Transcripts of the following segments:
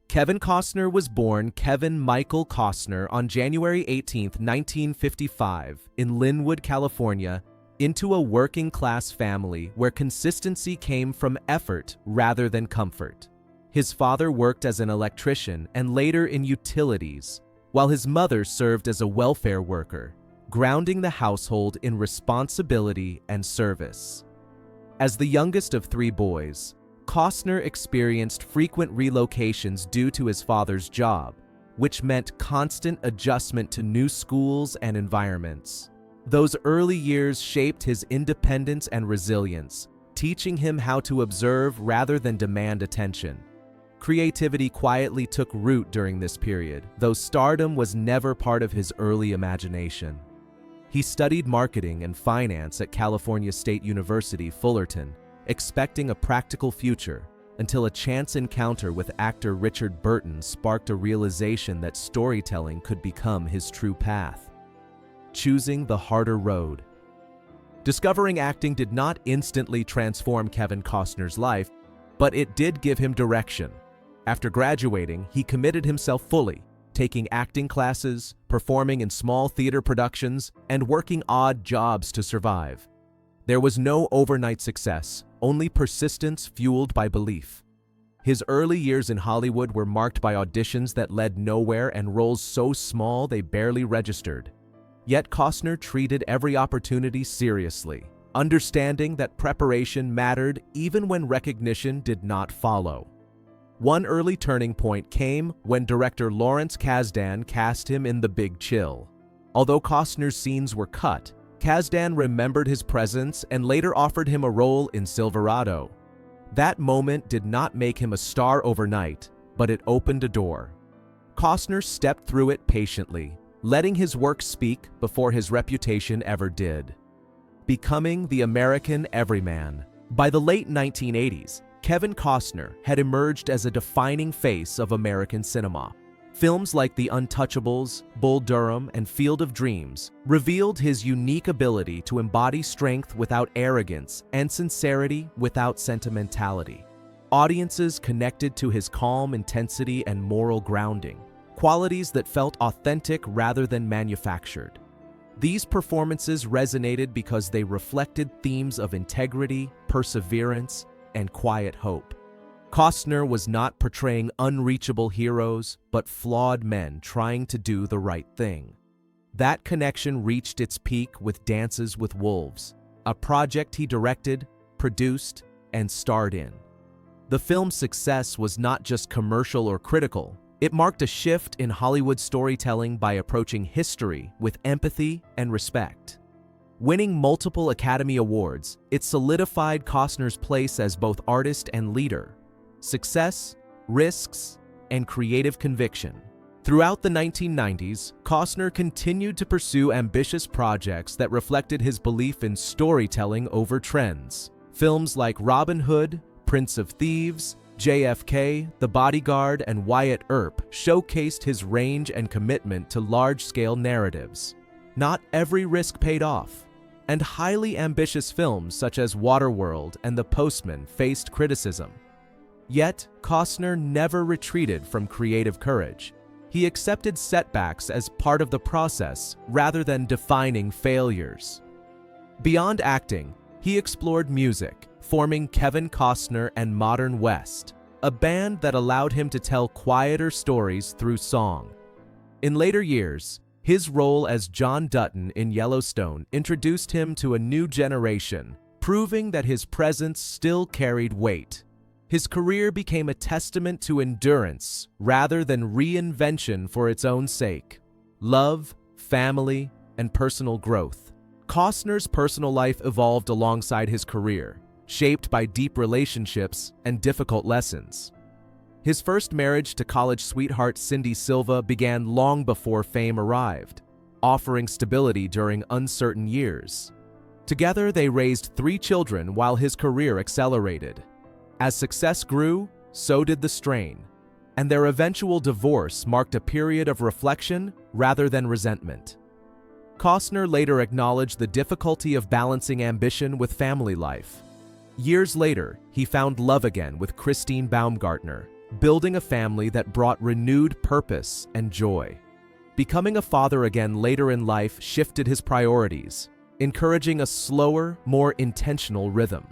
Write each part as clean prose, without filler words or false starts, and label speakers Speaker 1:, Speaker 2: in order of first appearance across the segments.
Speaker 1: Kevin Costner was born Kevin Michael Costner on January 18, 1955, in Linwood, California, into a working-class family where consistency came from effort rather than comfort. His father worked as an electrician and later in utilities, while his mother served as a welfare worker, grounding the household in responsibility and service. As the youngest of three boys, Costner experienced frequent relocations due to his father's job, which meant constant adjustment to new schools and environments. Those early years shaped his independence and resilience, teaching him how to observe rather than demand attention. Creativity quietly took root during this period, though stardom was never part of his early imagination. He studied marketing and finance at California State University, Fullerton, expecting a practical future, until a chance encounter with actor Richard Burton sparked a realization that storytelling could become his true path. Choosing the harder road. Discovering acting did not instantly transform Kevin Costner's life, but it did give him direction. After graduating, he committed himself fully, taking acting classes, performing in small theater productions, and working odd jobs to survive. There was no overnight success, only persistence fueled by belief. His early years in Hollywood were marked by auditions that led nowhere and roles so small they barely registered. Yet Costner treated every opportunity seriously, understanding that preparation mattered even when recognition did not follow. One early turning point came when director Lawrence Kasdan cast him in The Big Chill. Although Costner's scenes were cut, Kasdan remembered his presence and later offered him a role in Silverado. That moment did not make him a star overnight, but it opened a door. Costner stepped through it patiently, letting his work speak before his reputation ever did. Becoming the American everyman. By the late 1980s, Kevin Costner had emerged as a defining face of American cinema. Films like The Untouchables, Bull Durham, and Field of Dreams revealed his unique ability to embody strength without arrogance and sincerity without sentimentality. Audiences connected to his calm intensity and moral grounding, qualities that felt authentic rather than manufactured. These performances resonated because they reflected themes of integrity, perseverance, and quiet hope. Costner was not portraying unreachable heroes, but flawed men trying to do the right thing. That connection reached its peak with Dances with Wolves, a project he directed, produced, and starred in. The film's success was not just commercial or critical. It marked a shift in Hollywood storytelling by approaching history with empathy and respect. Winning multiple Academy Awards, it solidified Costner's place as both artist and leader. Success, risks, and creative conviction. Throughout the 1990s, Costner continued to pursue ambitious projects that reflected his belief in storytelling over trends. Films like Robin Hood, Prince of Thieves, JFK, The Bodyguard, and Wyatt Earp showcased his range and commitment to large-scale narratives. Not every risk paid off, and highly ambitious films such as Waterworld and The Postman faced criticism. Yet, Costner never retreated from creative courage. He accepted setbacks as part of the process rather than defining failures. Beyond acting, he explored music, forming Kevin Costner and Modern West, a band that allowed him to tell quieter stories through song. In later years, his role as John Dutton in Yellowstone introduced him to a new generation, proving that his presence still carried weight. His career became a testament to endurance rather than reinvention for its own sake. Love, family, and personal growth. Costner's personal life evolved alongside his career, shaped by deep relationships and difficult lessons. His first marriage to college sweetheart Cindy Silva began long before fame arrived, offering stability during uncertain years. Together, they raised 3 children while his career accelerated. As success grew, so did the strain, and their eventual divorce marked a period of reflection rather than resentment. Costner later acknowledged the difficulty of balancing ambition with family life. Years later, he found love again with Christine Baumgartner, building a family that brought renewed purpose and joy. Becoming a father again later in life shifted his priorities, encouraging a slower, more intentional rhythm.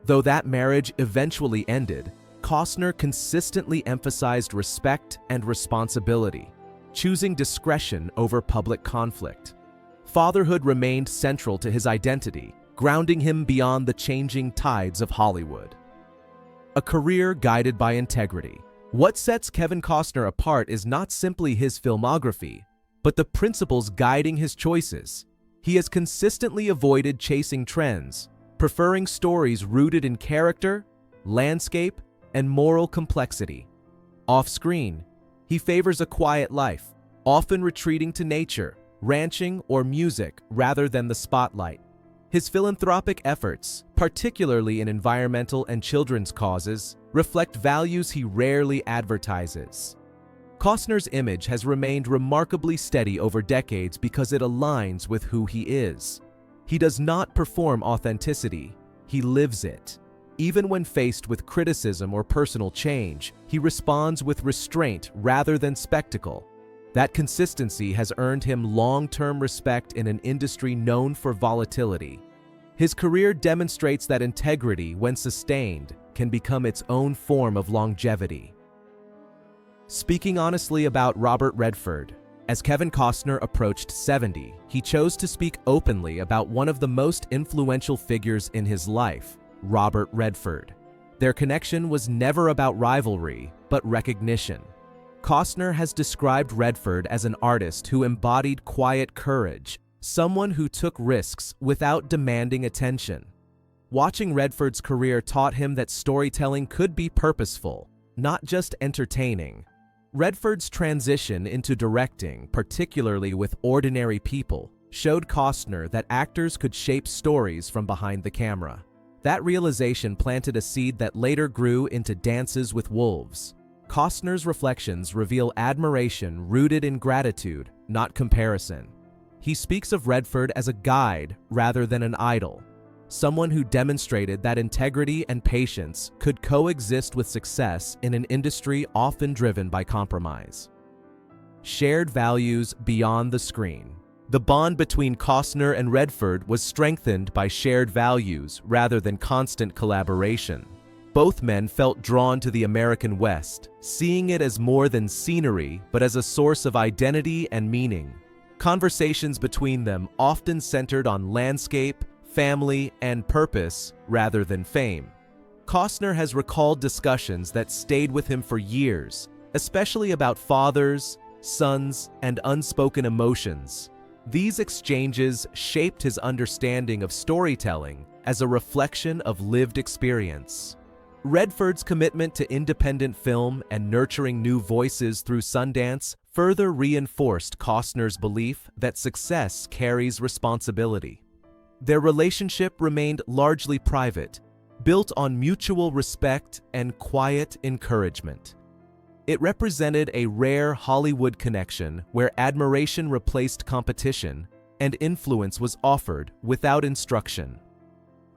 Speaker 1: Though that marriage eventually ended, Costner consistently emphasized respect and responsibility, choosing discretion over public conflict. Fatherhood remained central to his identity, grounding him beyond the changing tides of Hollywood. A career guided by integrity. What sets Kevin Costner apart is not simply his filmography, but the principles guiding his choices. He has consistently avoided chasing trends, preferring stories rooted in character, landscape, and moral complexity. Off-screen, he favors a quiet life, often retreating to nature, ranching, or music rather than the spotlight. His philanthropic efforts, particularly in environmental and children's causes, reflect values he rarely advertises. Costner's image has remained remarkably steady over decades because it aligns with who he is. He does not perform authenticity, he lives it. Even when faced with criticism or personal change, he responds with restraint rather than spectacle. That consistency has earned him long-term respect in an industry known for volatility. His career demonstrates that integrity, when sustained, can become its own form of longevity. Speaking honestly about Robert Redford, as Kevin Costner approached 70, he chose to speak openly about one of the most influential figures in his life, Robert Redford. Their connection was never about rivalry, but recognition. Costner has described Redford as an artist who embodied quiet courage, someone who took risks without demanding attention. Watching Redford's career taught him that storytelling could be purposeful, not just entertaining. Redford's transition into directing, particularly with Ordinary People, showed Costner that actors could shape stories from behind the camera. That realization planted a seed that later grew into Dances with Wolves. Costner's reflections reveal admiration rooted in gratitude, not comparison. He speaks of Redford as a guide rather than an idol, someone who demonstrated that integrity and patience could coexist with success in an industry often driven by compromise. Shared values beyond the screen. The bond between Costner and Redford was strengthened by shared values rather than constant collaboration. Both men felt drawn to the American West, seeing it as more than scenery, but as a source of identity and meaning. Conversations between them often centered on landscape, family, and purpose rather than fame. Costner has recalled discussions that stayed with him for years, especially about fathers, sons, and unspoken emotions. These exchanges shaped his understanding of storytelling as a reflection of lived experience. Redford's commitment to independent film and nurturing new voices through Sundance further reinforced Costner's belief that success carries responsibility. Their relationship remained largely private, built on mutual respect and quiet encouragement. It represented a rare Hollywood connection where admiration replaced competition and influence was offered without instruction.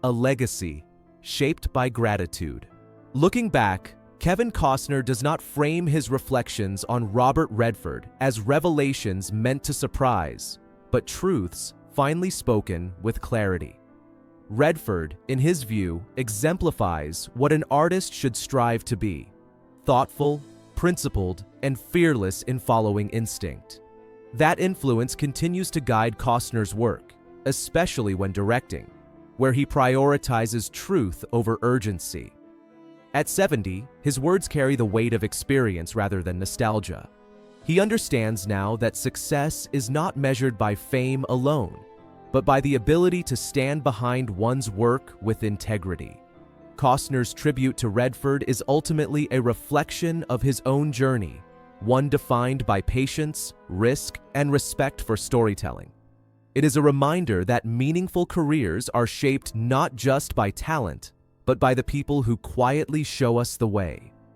Speaker 1: A legacy shaped by gratitude. Looking back, Kevin Costner does not frame his reflections on Robert Redford as revelations meant to surprise, but truths finely spoken with clarity. Redford, in his view, exemplifies what an artist should strive to be: thoughtful, principled, and fearless in following instinct. That influence continues to guide Costner's work, especially when directing, where he prioritizes truth over urgency. At 70, his words carry the weight of experience rather than nostalgia. He understands now that success is not measured by fame alone, but by the ability to stand behind one's work with integrity. Costner's tribute to Redford is ultimately a reflection of his own journey, one defined by patience, risk, and respect for storytelling. It is a reminder that meaningful careers are shaped not just by talent, but by the people who quietly show us the way.